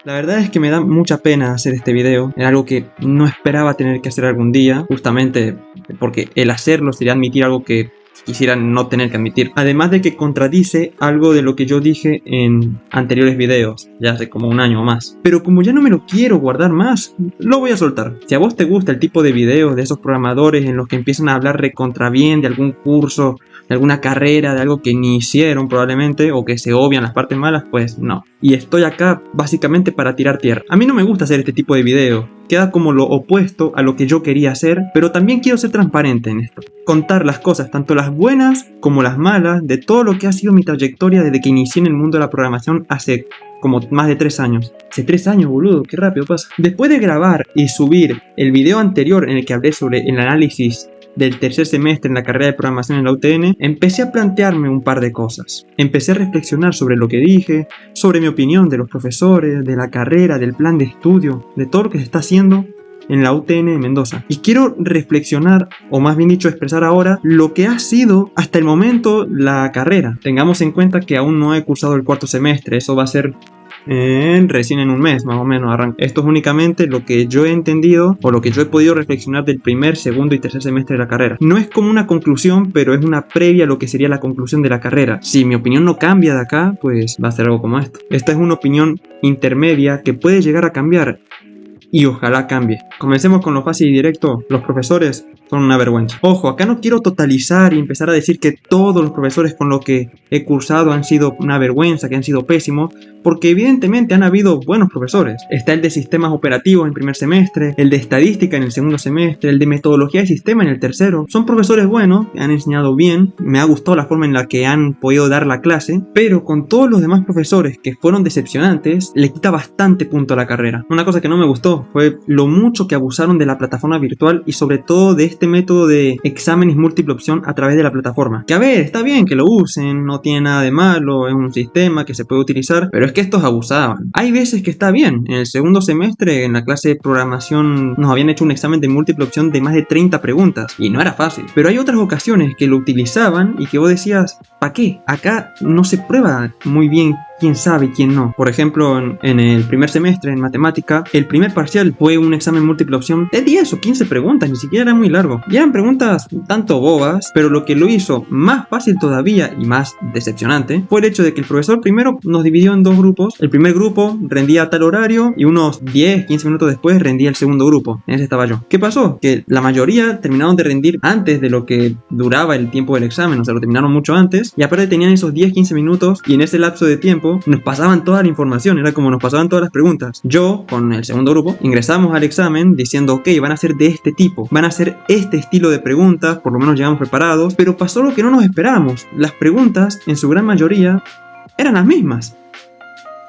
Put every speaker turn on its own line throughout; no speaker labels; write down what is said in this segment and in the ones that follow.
La verdad es que me da mucha pena hacer este video, era algo que no esperaba tener que hacer algún día, justamente porque el hacerlo sería admitir algo que quisiera no tener que admitir. Además de que contradice algo de lo que yo dije en anteriores videos, ya hace como un año o más. Pero como ya no me lo quiero guardar más, lo voy a soltar. Si a vos te gusta el tipo de videos de esos programadores en los que empiezan a hablar recontra bien de algún curso, de alguna carrera, de algo que ni hicieron probablemente, o que se obvian las partes malas, pues no. Y estoy acá básicamente para tirar tierra. A mí no me gusta hacer este tipo de videos. Queda como lo opuesto a lo que yo quería hacer, pero también quiero ser transparente en esto. Contar las cosas, tanto las buenas como las malas, de todo lo que ha sido mi trayectoria desde que inicié en el mundo de la programación hace como más de 3 años. Hace 3 años, boludo, qué rápido pasa. Después de grabar y subir el video anterior en el que hablé sobre el análisis del tercer semestre en la carrera de programación en la UTN, empecé a plantearme un par de cosas. Empecé a reflexionar sobre lo que dije, sobre mi opinión de los profesores, de la carrera, del plan de estudio, de todo lo que se está haciendo en la UTN de Mendoza. Y quiero reflexionar, o más bien dicho expresar ahora, lo que ha sido hasta el momento la carrera. Tengamos en cuenta que aún no he cursado el 4º semestre, eso va a ser recién en un mes más o menos arranca. Esto es únicamente lo que yo he entendido o lo que yo he podido reflexionar del primer, segundo y tercer semestre de la carrera. No es como una conclusión, pero es una previa a lo que sería la conclusión de la carrera. Si mi opinión no cambia de acá, pues va a ser algo como esto. Esta es una opinión intermedia que puede llegar a cambiar y ojalá cambie. Comencemos con lo fácil y directo. Los profesores son una vergüenza. Ojo, acá no quiero totalizar y empezar a decir que todos los profesores con los que he cursado han sido una vergüenza, que han sido pésimos, porque evidentemente han habido buenos profesores. Está el de sistemas operativos en primer semestre, el de estadística en el segundo semestre, el de metodología de sistema en el tercero. Son profesores buenos, que han enseñado bien, me ha gustado la forma en la que han podido dar la clase, pero con todos los demás profesores que fueron decepcionantes, le quita bastante punto a la carrera. Una cosa que no me gustó fue lo mucho que abusaron de la plataforma virtual y sobre todo de este método de exámenes múltiple opción a través de la plataforma. Que a ver, está bien que lo usen, no tiene nada de malo, es un sistema que se puede utilizar, pero es que estos abusaban. Hay veces que está bien. En el segundo semestre, en la clase de programación, nos habían hecho un examen de múltiple opción de más de 30 preguntas y no era fácil. Pero hay otras ocasiones que lo utilizaban y que vos decías, ¿para qué? Acá no se prueba muy bien quién sabe y quién no. Por ejemplo, en el primer semestre en matemática, el primer parcial fue un examen múltiple opción de 10 o 15 preguntas, ni siquiera era muy largo. Y eran preguntas un tanto bobas, pero lo que lo hizo más fácil todavía y más decepcionante fue el hecho de que el profesor primero nos dividió en 2 grupos. El primer grupo rendía a tal horario y unos 10-15 minutos después rendía el segundo grupo. En ese estaba yo. ¿Qué pasó? Que la mayoría terminaron de rendir antes de lo que duraba el tiempo del examen, o sea, lo terminaron mucho antes, y aparte tenían esos 10-15 minutos y en ese lapso de tiempo nos pasaban toda la información, era como nos pasaban todas las preguntas. Yo, con el segundo grupo, ingresamos al examen diciendo, ok, van a ser de este tipo, van a ser este estilo de preguntas, por lo menos llegamos preparados, pero pasó lo que no nos esperábamos. Las preguntas, en su gran mayoría, eran las mismas.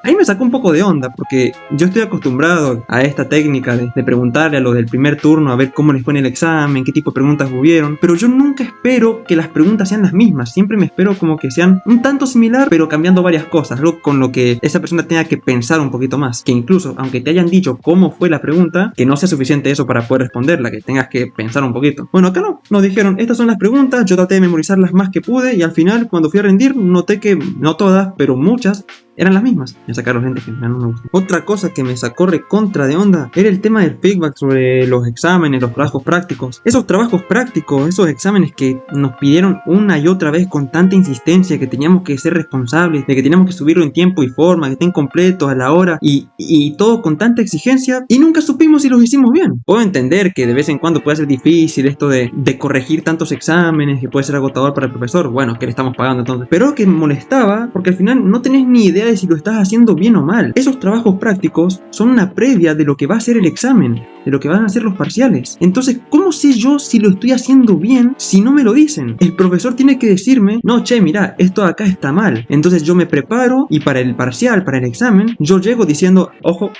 Ahí me sacó un poco de onda, porque yo estoy acostumbrado a esta técnica de preguntarle a los del primer turno a ver cómo les fue en el examen, qué tipo de preguntas hubieron, pero yo nunca espero que las preguntas sean las mismas, siempre me espero como que sean un tanto similar, pero cambiando varias cosas, algo con lo que esa persona tenga que pensar un poquito más, que incluso, aunque te hayan dicho cómo fue la pregunta, que no sea suficiente eso para poder responderla, que tengas que pensar un poquito. Bueno, acá no, nos dijeron, estas son las preguntas, yo traté de memorizarlas más que pude, y al final, cuando fui a rendir, noté que, no todas, pero muchas, eran las mismas. Me sacaron gente que no me gustó. Otra cosa que me sacó recontra de onda era el tema del feedback sobre los exámenes, los trabajos prácticos. Esos trabajos prácticos, esos exámenes que nos pidieron una y otra vez con tanta insistencia, que teníamos que ser responsables, de que teníamos que subirlo en tiempo y forma, que estén completos a la hora y todo con tanta exigencia, y nunca supimos si los hicimos bien. Puedo entender que de vez en cuando puede ser difícil esto de corregir tantos exámenes, que puede ser agotador para el profesor. Bueno, ¿qué le estamos pagando entonces? Pero que molestaba porque al final no tenés ni idea de si lo estás haciendo bien o mal. Esos trabajos prácticos son una previa de lo que va a ser el examen, de lo que van a ser los parciales. Entonces, ¿cómo sé yo si lo estoy haciendo bien si no me lo dicen? El profesor tiene que decirme, no, che, mira, esto acá está mal. Entonces yo me preparo y para el parcial, para el examen, yo llego diciendo, ojo,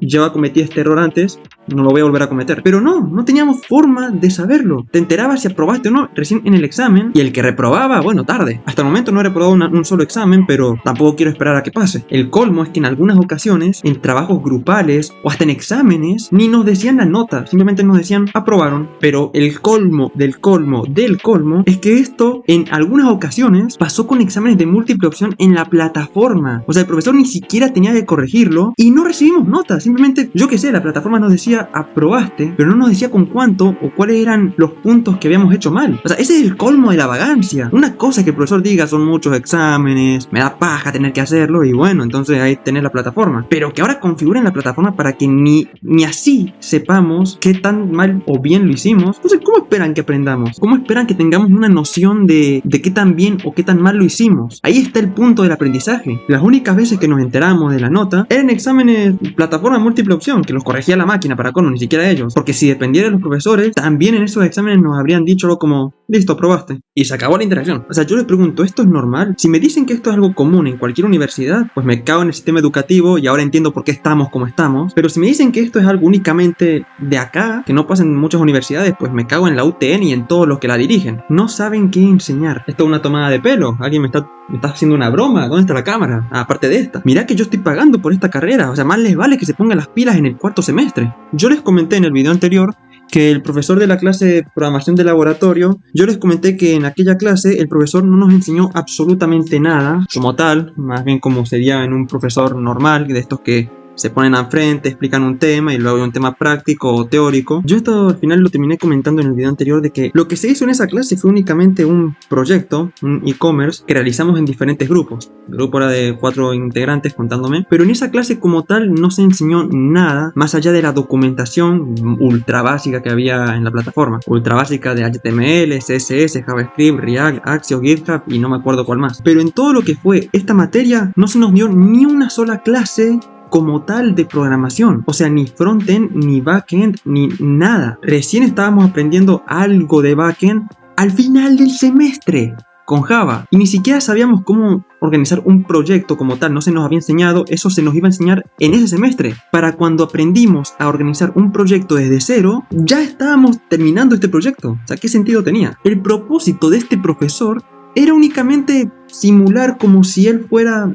ya cometí este error antes, no lo voy a volver a cometer. Pero no teníamos forma de saberlo. Te enterabas si aprobaste o no recién en el examen, y el que reprobaba, bueno, tarde. Hasta el momento no he reprobado un solo examen, pero tampoco quiero esperar a que pase. El colmo es que en algunas ocasiones, en trabajos grupales o hasta en exámenes, ni nos decían la nota, simplemente nos decían aprobaron. Pero el colmo del colmo del colmo es que esto en algunas ocasiones pasó con exámenes de múltiple opción en la plataforma. O sea, el profesor ni siquiera tenía que corregirlo y no recibimos notas. Simplemente, yo qué sé, la plataforma nos decía aprobaste, pero no nos decía con cuánto o cuáles eran los puntos que habíamos hecho mal. O sea, ese es el colmo de la vagancia. Una cosa es que el profesor diga son muchos exámenes, me da paja tener que hacerlo y bueno, entonces ahí tenés la plataforma. Pero que ahora configuren la plataforma para que ni así sepamos qué tan mal o bien lo hicimos. Entonces, ¿cómo esperan que aprendamos? ¿Cómo esperan que tengamos una noción de qué tan bien o qué tan mal lo hicimos? Ahí está el punto del aprendizaje. Las únicas veces que nos enteramos de la nota eran exámenes plataforma múltiple opción, que los corregía la máquina para colmo, ni siquiera ellos. Porque si dependiera de los profesores, también en esos exámenes nos habrían dicho algo como, listo, aprobaste. Y se acabó la interacción. O sea, yo les pregunto, ¿esto es normal? Si me dicen que esto es algo común en cualquier universidad, pues me cago en el sistema educativo y ahora entiendo por qué estamos como estamos. Pero si me dicen que esto es algo únicamente de acá, que no pasa en muchas universidades, pues me cago en la UTN y en todos los que la dirigen. No saben qué enseñar. Esto es una tomada de pelo. Alguien me está haciendo una broma. ¿Dónde está la cámara? Aparte de esta. Mirá que yo estoy pagando por esta carrera. O sea, más les vale que se pongan las pilas en el cuarto semestre. Yo les comenté en el video anterior que el profesor de la clase de programación de laboratorio, yo les comenté que en aquella clase el profesor no nos enseñó absolutamente nada como tal, más bien como sería en un profesor normal, de estos que se ponen al frente, explican un tema y luego hay un tema práctico o teórico. Yo esto al final lo terminé comentando en el video anterior de que lo que se hizo en esa clase fue únicamente un proyecto, un e-commerce que realizamos en diferentes grupos. El grupo era de 4 integrantes contándome, pero en esa clase como tal no se enseñó nada más allá de la documentación ultra básica que había en la plataforma. Ultra básica de HTML, CSS, JavaScript, React, Axio, GitHub y no me acuerdo cuál más. Pero en todo lo que fue esta materia no se nos dio ni una sola clase como tal de programación, o sea, ni frontend, ni backend, ni nada. Recién estábamos aprendiendo algo de backend al final del semestre con Java y ni siquiera sabíamos cómo organizar un proyecto como tal, no se nos había enseñado, eso se nos iba a enseñar en ese semestre. Para cuando aprendimos a organizar un proyecto desde cero, ya estábamos terminando este proyecto. O sea, ¿qué sentido tenía? El propósito de este profesor era únicamente simular como si él fuera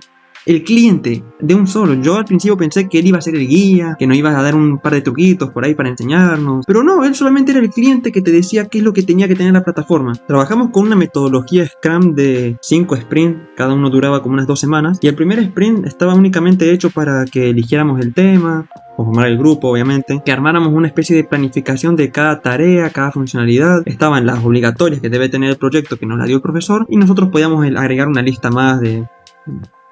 el cliente de un solo. Yo al principio pensé que él iba a ser el guía, que nos iba a dar un par de truquitos por ahí para enseñarnos, pero no, él solamente era el cliente que te decía qué es lo que tenía que tener la plataforma. Trabajamos con una metodología Scrum de 5 sprints, cada uno duraba como unas 2 semanas, y el primer sprint estaba únicamente hecho para que eligiéramos el tema, o formar el grupo obviamente, que armáramos una especie de planificación de cada tarea, cada funcionalidad. Estaban las obligatorias que debe tener el proyecto que nos la dio el profesor, y nosotros podíamos agregar una lista más de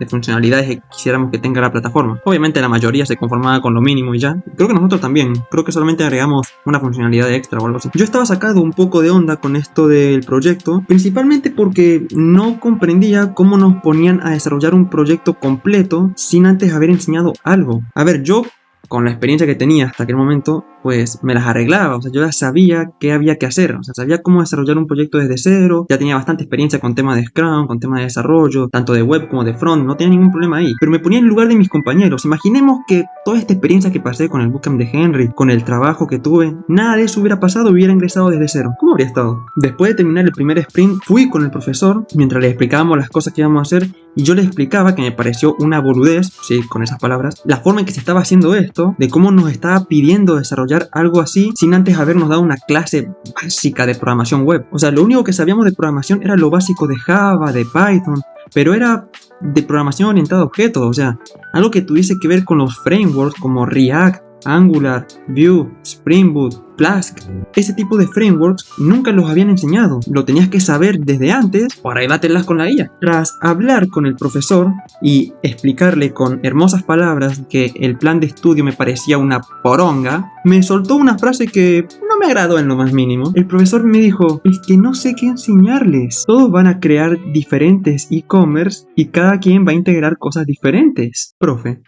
funcionalidades que quisiéramos que tenga la plataforma. Obviamente la mayoría se conformaba con lo mínimo y ya. Creo que nosotros también. Creo que solamente agregamos una funcionalidad extra o algo así. Yo estaba sacado un poco de onda con esto del proyecto, principalmente porque no comprendía cómo nos ponían a desarrollar un proyecto completo sin antes haber enseñado algo. A ver, yo con la experiencia que tenía hasta aquel momento, pues me las arreglaba, o sea, yo ya sabía qué había que hacer, o sea, sabía cómo desarrollar un proyecto desde cero, ya tenía bastante experiencia con temas de Scrum, con temas de desarrollo, tanto de web como de front, no tenía ningún problema ahí, pero me ponía en el lugar de mis compañeros. Imaginemos que toda esta experiencia que pasé con el bootcamp de Henry, con el trabajo que tuve, nada de eso hubiera pasado, hubiera ingresado desde cero. ¿Cómo habría estado? Después de terminar el primer sprint, fui con el profesor, mientras le explicábamos las cosas que íbamos a hacer, y yo le explicaba que me pareció una boludez, sí, con esas palabras, la forma en que se estaba haciendo esto, de cómo nos estaba pidiendo desarrollar algo así sin antes habernos dado una clase básica de programación web. O sea, lo único que sabíamos de programación era lo básico de Java, de Python, pero era de programación orientada a objetos, o sea, algo que tuviese que ver con los frameworks como React, Angular, Vue, Spring Boot, Flask. Ese tipo de frameworks nunca los habían enseñado, lo tenías que saber desde antes para arreglártelas con la guía. Tras hablar con el profesor y explicarle con hermosas palabras que el plan de estudio me parecía una poronga, me soltó una frase que no me agradó en lo más mínimo. El profesor me dijo, es que no sé qué enseñarles, todos van a crear diferentes e-commerce y cada quien va a integrar cosas diferentes. Profe,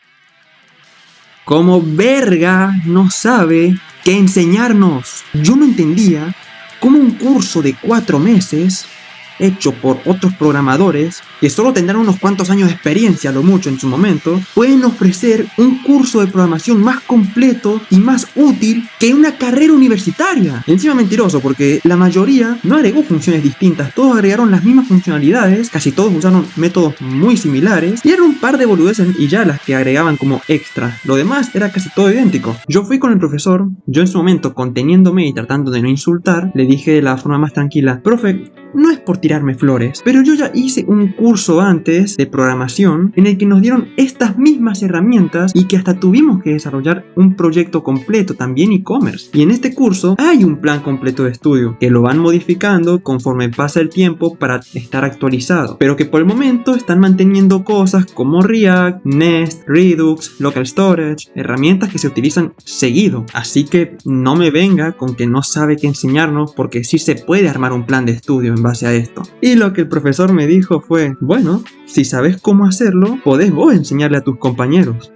¿cómo verga no sabe qué enseñarnos? Yo no entendía cómo un curso de 4 meses, hecho por otros programadores, que solo tendrán unos cuantos años de experiencia, a lo mucho en su momento, pueden ofrecer un curso de programación más completo y más útil que una carrera universitaria. Encima mentiroso, porque la mayoría no agregó funciones distintas, todos agregaron las mismas funcionalidades, casi todos usaron métodos muy similares, y eran un par de boludeces y ya las que agregaban como extra. Lo demás era casi todo idéntico. Yo fui con el profesor, yo en su momento conteniéndome y tratando de no insultar, le dije de la forma más tranquila: profe, no es por tirarme flores, pero yo ya hice un curso antes de programación en el que nos dieron estas mismas herramientas y que hasta tuvimos que desarrollar un proyecto completo, también e-commerce. Y en este curso hay un plan completo de estudio que lo van modificando conforme pasa el tiempo para estar actualizado, pero que por el momento están manteniendo cosas como React, Nest, Redux, Local Storage, herramientas que se utilizan seguido. Así que no me venga con que no sabe qué enseñarnos, porque sí se puede armar un plan de estudio en base a esto. Y lo que el profesor me dijo fue: bueno, si sabes cómo hacerlo, podés vos enseñarle a tus compañeros.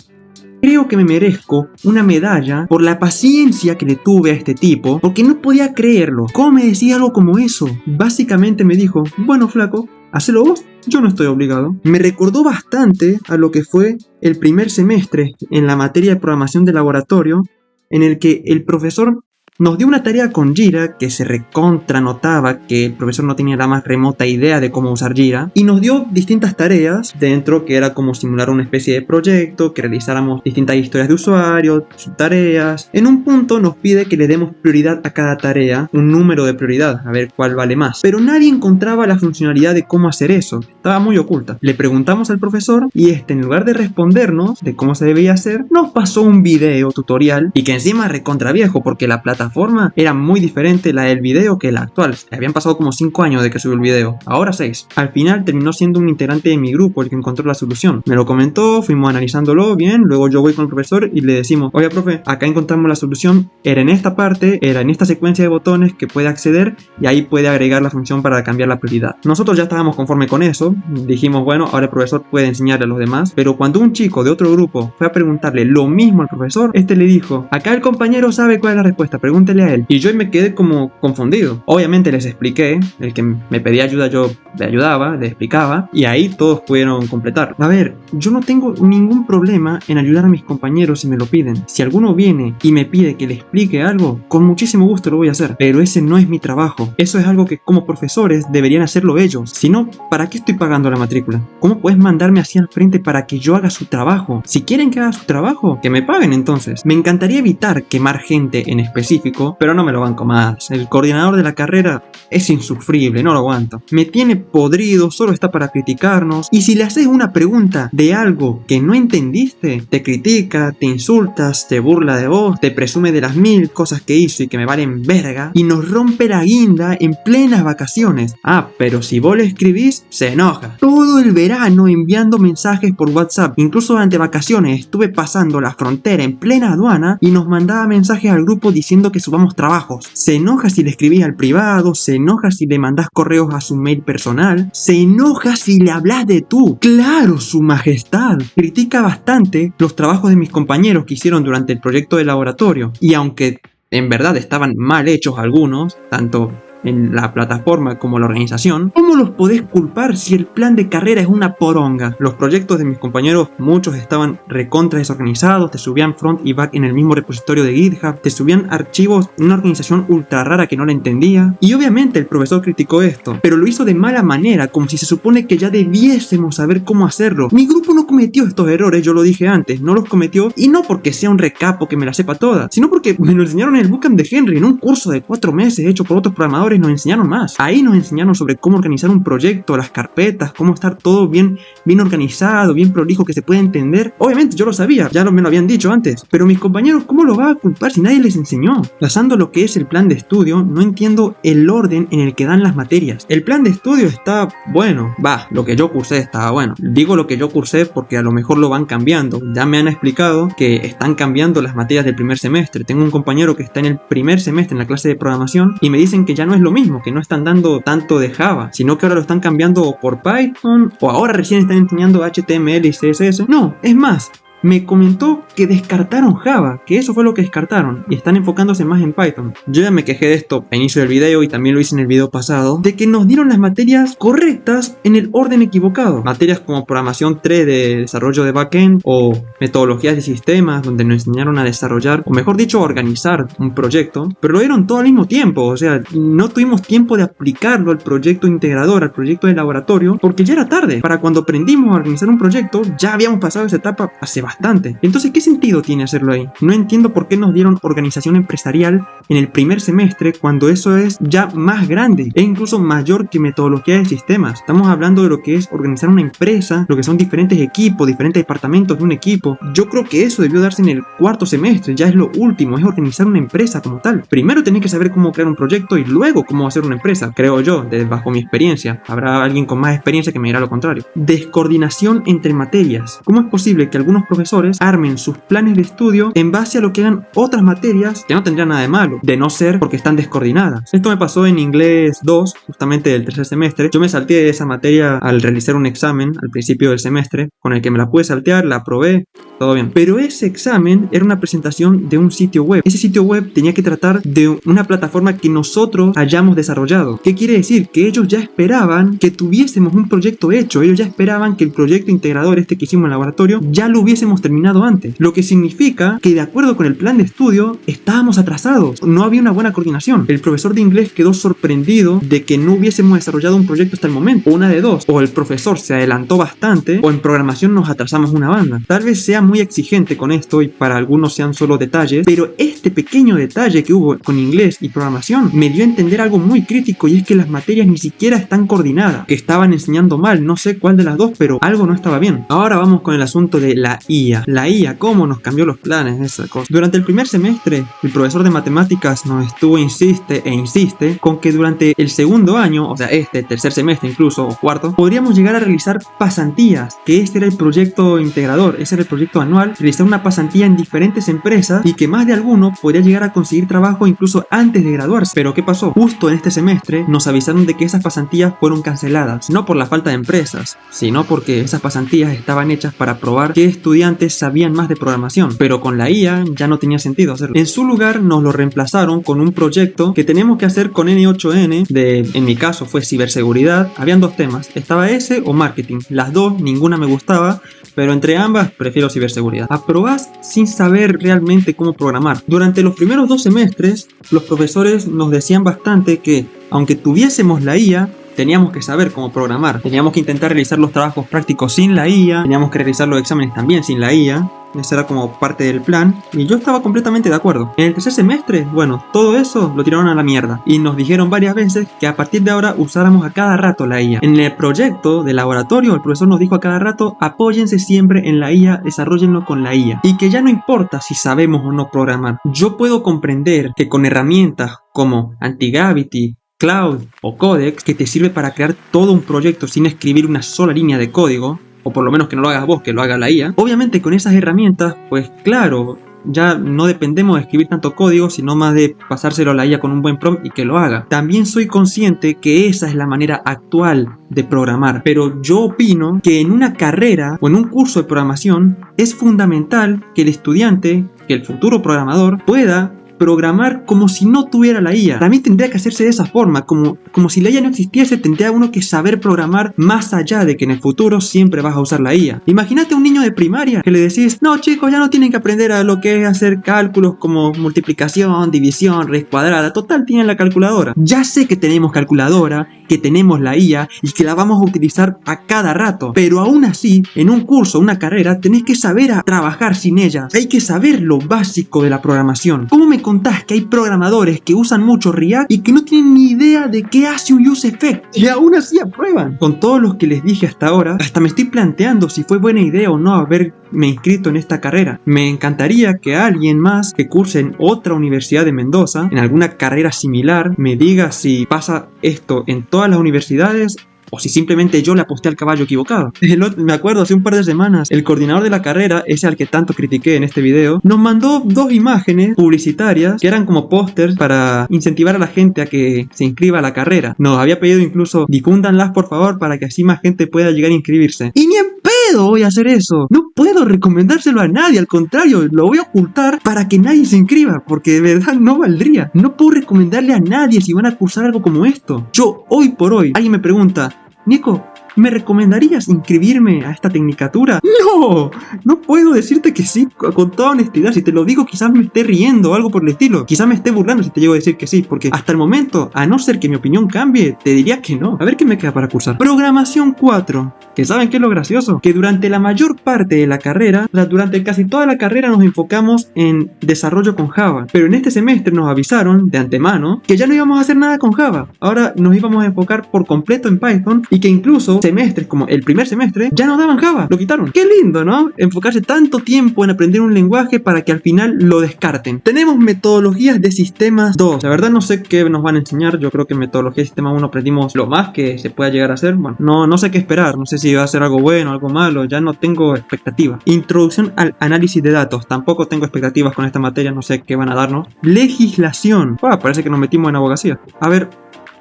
Creo que me merezco una medalla por la paciencia que le tuve a este tipo, porque no podía creerlo. ¿Cómo me decía algo como eso? Básicamente me dijo: bueno, flaco, hacelo vos, yo no estoy obligado. Me recordó bastante a lo que fue el primer semestre en la materia de programación de laboratorio, en el que el profesor nos dio una tarea con Jira que se recontra notaba que el profesor no tenía la más remota idea de cómo usar Jira, y nos dio distintas tareas dentro, que era como simular una especie de proyecto, que realizáramos distintas historias de usuario, tareas. En un punto nos pide que le demos prioridad a cada tarea, un número de prioridad, a ver cuál vale más, pero nadie encontraba la funcionalidad de cómo hacer eso, estaba muy oculta. Le preguntamos al profesor y en lugar de respondernos de cómo se debía hacer, nos pasó un video tutorial, y que encima recontra viejo, porque la plataforma era muy diferente la del video que la actual. Habían pasado como 5 años de que subió el video, ahora 6. Al final terminó siendo un integrante de mi grupo el que encontró la solución. Me lo comentó, fuimos analizándolo bien, luego yo voy con el profesor y le decimos: oye, profe, acá encontramos la solución, era en esta parte, era en esta secuencia de botones que puede acceder, y ahí puede agregar la función para cambiar la prioridad. Nosotros ya estábamos conforme con eso, dijimos: bueno, ahora el profesor puede enseñarle a los demás. Pero cuando un chico de otro grupo fue a preguntarle lo mismo al profesor, este le dijo: acá el compañero sabe cuál es la respuesta, pregúntele a él. Y yo me quedé como confundido. Obviamente les expliqué, el que me pedía ayuda yo le ayudaba, le explicaba, y ahí todos pudieron completar. A ver, yo no tengo ningún problema en ayudar a mis compañeros si me lo piden. Si alguno viene y me pide que le explique algo, con muchísimo gusto lo voy a hacer, pero ese no es mi trabajo. Eso es algo que como profesores deberían hacerlo ellos. Si no, ¿para qué estoy pagando la matrícula? ¿Cómo puedes mandarme así al frente para que yo haga su trabajo? Si quieren que haga su trabajo, que me paguen entonces. Me encantaría evitar quemar gente en específico, pero no me lo banco más. El coordinador de la carrera es insufrible, no lo aguanto. Me tiene podrido, solo está para criticarnos, y si le haces una pregunta de algo que no entendiste, te critica, te insultas, te burla de vos, te presume de las 1000 cosas que hizo y que me valen verga, y nos rompe la guinda en plenas vacaciones. Ah, pero si vos le escribís, se enoja. Todo el verano enviando mensajes por WhatsApp, incluso durante vacaciones estuve pasando la frontera en plena aduana y nos mandaba mensajes al grupo diciendo que subamos trabajos. Se enoja si le escribís al privado, se enoja si le mandás correos a su mail personal, se enoja si le hablas de tú. Claro, su majestad. Critica bastante los trabajos de mis compañeros que hicieron durante el proyecto de laboratorio, y aunque en verdad estaban mal hechos algunos, tanto en la plataforma como la organización, ¿cómo los podés culpar si el plan de carrera es una poronga? Los proyectos de mis compañeros, muchos estaban recontra desorganizados, te subían front y back en el mismo repositorio de GitHub, te subían archivos en una organización ultra rara que no la entendía, y obviamente el profesor criticó esto, pero lo hizo de mala manera, como si se supone que ya debiésemos saber cómo hacerlo. Mi grupo no cometió estos errores, yo lo dije antes, no los cometió, y no porque sea un recapo que me la sepa toda, sino porque me lo enseñaron en el bootcamp de Henry, en un curso de 4 meses hecho por otros programadores. Nos enseñaron más. Ahí nos enseñaron sobre cómo organizar un proyecto, las carpetas, cómo estar todo bien organizado, bien prolijo, que se pueda entender. Obviamente yo lo sabía, me lo habían dicho antes, pero mis compañeros, ¿cómo lo va a culpar si nadie les enseñó? Pasando lo que es el plan de estudio, no entiendo el orden en el que dan las materias. El plan de estudio está bueno, lo que yo cursé estaba bueno. Digo lo que yo cursé porque a lo mejor lo van cambiando. Ya me han explicado que están cambiando las materias del primer semestre. Tengo un compañero que está en el primer semestre en la clase de programación y me dicen que ya no es lo mismo, que no están dando tanto de Java, sino que ahora lo están cambiando por Python, o ahora recién están enseñando HTML y CSS. No, es más, me comentó que descartaron Java, que eso fue lo que descartaron y están enfocándose más en Python. Yo ya me quejé de esto a inicio del video y también lo hice en el video pasado, de que nos dieron las materias correctas en el orden equivocado. Materias como programación 3 de desarrollo de backend o metodologías de sistemas, donde nos enseñaron a desarrollar, o mejor dicho, a organizar un proyecto, pero lo dieron todo al mismo tiempo. O sea, no tuvimos tiempo de aplicarlo al proyecto integrador, al proyecto de laboratorio, porque ya era tarde. Para cuando aprendimos a organizar un proyecto, ya habíamos pasado esa etapa hace bastante. Entonces, ¿qué sentido tiene hacerlo ahí? No entiendo por qué nos dieron organización empresarial en el primer semestre cuando eso es ya más grande e incluso mayor que metodología de sistemas. Estamos hablando de lo que es organizar una empresa, lo que son diferentes equipos, diferentes departamentos de un equipo. Yo creo que eso debió darse en el cuarto semestre, ya es lo último, es organizar una empresa como tal. Primero tenés que saber cómo crear un proyecto y luego cómo hacer una empresa, creo yo, bajo mi experiencia. Habrá alguien con más experiencia que me dirá lo contrario. Descoordinación entre materias. ¿Cómo es posible que algunos profesores armen sus planes de estudio en base a lo que hagan otras materias que no tendrían nada de malo, de no ser porque están descoordinadas? Esto me pasó en inglés 2, justamente del tercer semestre. Yo me salteé esa materia al realizar un examen al principio del semestre, con el que me la pude saltear, la aprobé, todo bien. Pero ese examen era una presentación de un sitio web. Ese sitio web tenía que tratar de una plataforma que nosotros hayamos desarrollado. ¿Qué quiere decir? Que ellos ya esperaban que tuviésemos un proyecto hecho. Ellos ya esperaban que el proyecto integrador que hicimos en el laboratorio ya lo hubiésemos terminado antes. Lo que significa que de acuerdo con el plan de estudio estábamos atrasados. No había una buena coordinación. El profesor de inglés quedó sorprendido de que no hubiésemos desarrollado un proyecto hasta el momento. Una de dos. O el profesor se adelantó bastante o en programación nos atrasamos una banda. Tal vez sea muy exigente con esto y para algunos sean solo detalles, pero este pequeño detalle que hubo con inglés y programación me dio a entender algo muy crítico, y es que las materias ni siquiera están coordinadas, que estaban enseñando mal, no sé cuál de las dos, pero algo no estaba bien. Ahora vamos con el asunto de la IA. La IA, cómo nos cambió los planes, esa cosa. Durante el primer semestre, el profesor de matemáticas nos estuvo insiste con que durante el segundo año, o sea, tercer semestre incluso, o cuarto, podríamos llegar a realizar pasantías, que este era el proyecto integrador, ese era el proyecto anual, realizar una pasantía en diferentes empresas y que más de alguno podría llegar a conseguir trabajo incluso antes de graduarse. Pero ¿qué pasó? Justo en este semestre nos avisaron de que esas pasantías fueron canceladas, no por la falta de empresas, sino porque esas pasantías estaban hechas para probar que estudiantes sabían más de programación, pero con la IA ya no tenía sentido hacerlo. En su lugar nos lo reemplazaron con un proyecto que tenemos que hacer con N8N, en mi caso fue ciberseguridad. Habían dos temas, estaba ese o marketing. Las dos, ninguna me gustaba, pero entre ambas prefiero ciberseguridad. Aprobás sin saber realmente cómo programar. Durante los primeros 2 semestres, los profesores nos decían bastante que, aunque tuviésemos la IA, teníamos que saber cómo programar. Teníamos que intentar realizar los trabajos prácticos sin la IA, teníamos que realizar los exámenes también sin la IA. Ese era como parte del plan y yo estaba completamente de acuerdo. En el tercer semestre, bueno, todo eso lo tiraron a la mierda y nos dijeron varias veces que a partir de ahora usáramos a cada rato la IA. En el proyecto de laboratorio, el profesor nos dijo a cada rato: apóyense siempre en la IA, desarrollenlo con la IA, y que ya no importa si sabemos o no programar. Yo puedo comprender que con herramientas como Antigravity, Cloud o Codex, que te sirve para crear todo un proyecto sin escribir una sola línea de código, o por lo menos que no lo hagas vos, que lo haga la IA. Obviamente con esas herramientas, pues claro, ya no dependemos de escribir tanto código, sino más de pasárselo a la IA con un buen prompt y que lo haga. También soy consciente que esa es la manera actual de programar, pero yo opino que en una carrera o en un curso de programación es fundamental que el estudiante, que el futuro programador, pueda programar como si no tuviera la IA. También tendría que hacerse de esa forma, como si la IA no existiese. Tendría uno que saber programar más allá de que en el futuro siempre vas a usar la IA. Imagínate un niño de primaria que le decís: no chicos, ya no tienen que aprender a lo que es hacer cálculos como multiplicación, división, raíz cuadrada, total tienen la calculadora. Ya sé que tenemos calculadora, que tenemos la IA y que la vamos a utilizar a cada rato, pero aún así, en un curso, una carrera, tenés que saber a trabajar sin ella. Hay que saber lo básico de la programación. ¿Cómo me contás que hay programadores que usan mucho React y que no tienen ni idea de qué hace un use effect y aún así aprueban? Con todos los que les dije hasta ahora, hasta me estoy planteando si fue buena idea o no haberme inscrito en esta carrera. Me encantaría que alguien más que curse en otra universidad de Mendoza, en alguna carrera similar, me diga si pasa esto en todas las universidades o si simplemente yo le aposté al caballo equivocado. Me acuerdo, hace un par de semanas, el coordinador de la carrera, ese al que tanto critiqué en este video, nos mandó 2 imágenes publicitarias que eran como pósters para incentivar a la gente a que se inscriba a la carrera. Nos había pedido incluso: difúndanlas por favor para que así más gente pueda llegar a inscribirse. Y ni en puedo hoy hacer eso. No puedo recomendárselo a nadie. Al contrario, lo voy a ocultar para que nadie se inscriba. Porque de verdad no valdría. No puedo recomendarle a nadie si van a cursar algo como esto. Yo, hoy por hoy, alguien me pregunta, Nico, ¿me recomendarías inscribirme a esta tecnicatura? No, no puedo decirte que sí con toda honestidad. Si te lo digo, quizás me esté riendo o algo por el estilo. Quizás me esté burlando si te llego a decir que sí, porque hasta el momento, a no ser que mi opinión cambie, te diría que no. A ver qué me queda para cursar. Programación 4. ¿Que saben qué es lo gracioso? Que durante la mayor parte de la carrera, o sea, durante casi toda la carrera nos enfocamos en desarrollo con Java. Pero en este semestre nos avisaron de antemano que ya no íbamos a hacer nada con Java. Ahora nos íbamos a enfocar por completo en Python y que incluso semestres como el primer semestre ya no daban Java, lo quitaron. Qué lindo, ¿no? Enfocarse tanto tiempo en aprender un lenguaje para que al final lo descarten. Tenemos metodologías de sistemas 2. La verdad no sé qué nos van a enseñar. Yo creo que en metodología de sistema 1 aprendimos lo más que se pueda llegar a hacer. Bueno, no sé qué esperar. No sé si va a ser algo bueno o algo malo. Ya no tengo expectativas. Introducción al análisis de datos. Tampoco tengo expectativas con esta materia. No sé qué van a darnos. Legislación. Parece que nos metimos en abogacía. A ver,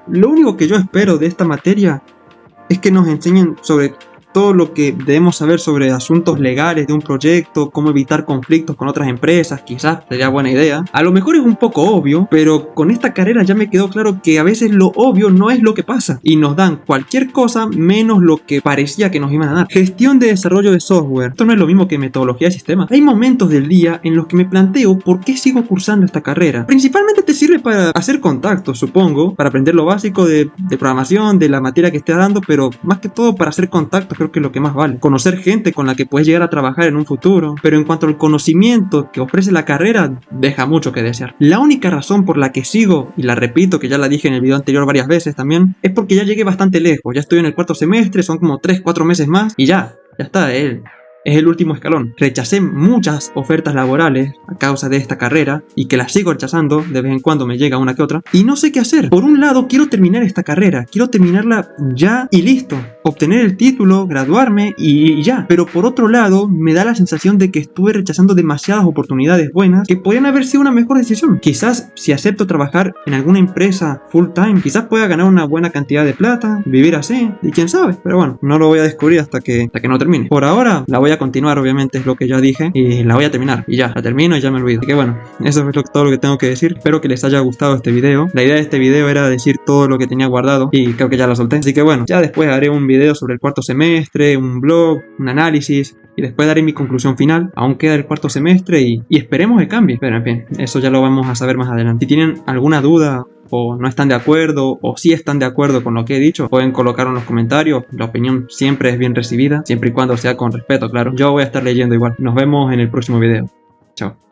lo único que yo espero de esta materia es que nos enseñen sobre todo lo que debemos saber sobre asuntos legales de un proyecto, cómo evitar conflictos con otras empresas, quizás sería buena idea. A lo mejor es un poco obvio, pero con esta carrera ya me quedó claro que a veces lo obvio no es lo que pasa y nos dan cualquier cosa menos lo que parecía que nos iban a dar. Gestión de desarrollo de software. Esto no es lo mismo que metodología de sistemas. Hay momentos del día en los que me planteo por qué sigo cursando esta carrera. Principalmente te sirve para hacer contactos, supongo, para aprender lo básico de programación, de la materia que estés dando, pero más que todo para hacer contactos. Creo que es lo que más vale. Conocer gente con la que puedes llegar a trabajar en un futuro. Pero en cuanto al conocimiento que ofrece la carrera, deja mucho que desear. La única razón por la que sigo, y la repito que ya la dije en el video anterior varias veces también, es porque ya llegué bastante lejos. Ya estoy en el cuarto semestre, son como 3-4 meses más y ya está, es el último escalón. Rechacé muchas ofertas laborales a causa de esta carrera y que las sigo rechazando, de vez en cuando me llega una que otra y no sé qué hacer. Por un lado quiero terminar esta carrera, quiero terminarla ya y listo, obtener el título, graduarme y ya. Pero por otro lado me da la sensación de que estuve rechazando demasiadas oportunidades buenas que podrían haber sido una mejor decisión. Quizás si acepto trabajar en alguna empresa full time, quizás pueda ganar una buena cantidad de plata, vivir así, y quién sabe. Pero bueno, no lo voy a descubrir hasta que no termine. Por ahora la voy a continuar, obviamente es lo que ya dije, y la voy a terminar y ya, la termino y ya me olvido. Así que bueno, eso es todo lo que tengo que decir. Espero que les haya gustado este video. La idea de este video era decir todo lo que tenía guardado y creo que ya lo solté. Así que bueno, ya después haré un video sobre el cuarto semestre, un blog, un análisis y después daré mi conclusión final. Aún queda el cuarto semestre y esperemos que cambie. Pero en fin, eso ya lo vamos a saber más adelante. Si tienen alguna duda o no están de acuerdo, o sí están de acuerdo con lo que he dicho, pueden colocarlo en los comentarios. La opinión siempre es bien recibida, siempre y cuando sea con respeto, claro. Yo voy a estar leyendo igual. Nos vemos en el próximo video. Chao.